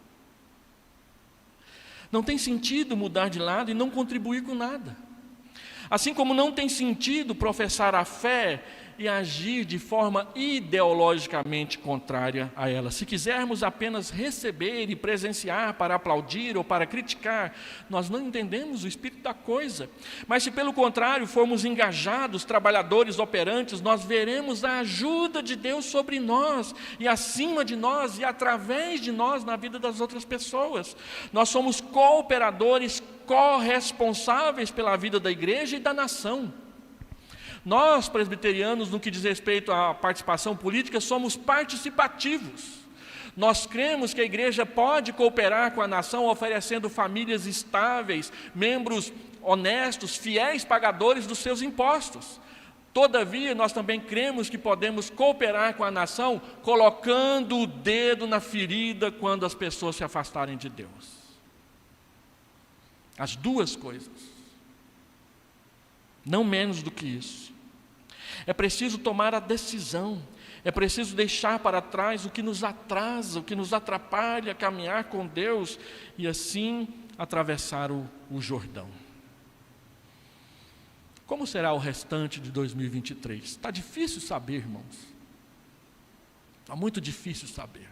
Não tem sentido mudar de lado e não contribuir com nada. Assim como não tem sentido professar a fé e agir de forma ideologicamente contrária a ela. Se quisermos apenas receber e presenciar para aplaudir ou para criticar, nós não entendemos o espírito da coisa. Mas se pelo contrário formos engajados, trabalhadores, operantes, nós veremos a ajuda de Deus sobre nós e acima de nós e através de nós na vida das outras pessoas. Nós somos cooperadores, corresponsáveis pela vida da igreja e da nação. Nós, presbiterianos, no que diz respeito à participação política, somos participativos. Nós cremos que a igreja pode cooperar com a nação, oferecendo famílias estáveis, membros honestos, fiéis pagadores dos seus impostos. Todavia, nós também cremos que podemos cooperar com a nação, colocando o dedo na ferida quando as pessoas se afastarem de Deus. As duas coisas. Não menos do que isso. É preciso tomar a decisão, é preciso deixar para trás o que nos atrasa, o que nos atrapalha a caminhar com Deus e assim atravessar o Jordão. Como será o restante de 2023? Está difícil saber, irmãos. Está muito difícil saber.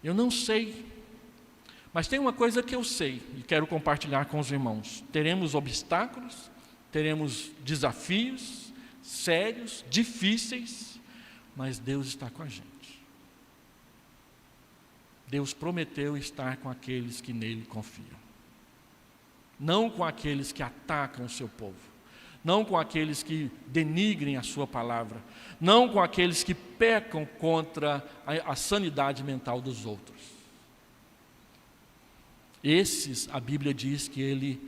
Eu não sei, mas tem uma coisa que eu sei e quero compartilhar com os irmãos. Teremos obstáculos, teremos desafios sérios, difíceis, mas Deus está com a gente. Deus prometeu estar com aqueles que nele confiam. Não com aqueles que atacam o seu povo. Não com aqueles que denigrem a sua palavra. Não com aqueles que pecam contra a sanidade mental dos outros. Esses, a Bíblia diz que ele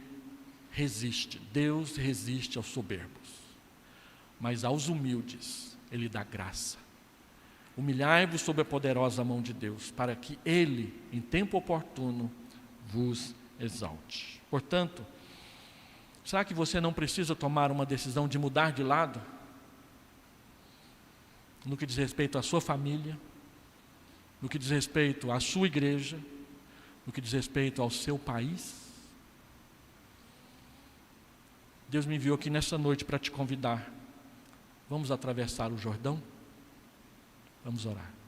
resiste. Deus resiste aos soberbos. Mas aos humildes, ele dá graça. Humilhai-vos sob a poderosa mão de Deus, para que ele, em tempo oportuno, vos exalte. Portanto, será que você não precisa tomar uma decisão de mudar de lado? No que diz respeito à sua família, no que diz respeito à sua igreja, no que diz respeito ao seu país? Deus me enviou aqui nessa noite para te convidar. Vamos atravessar o Jordão? Vamos orar.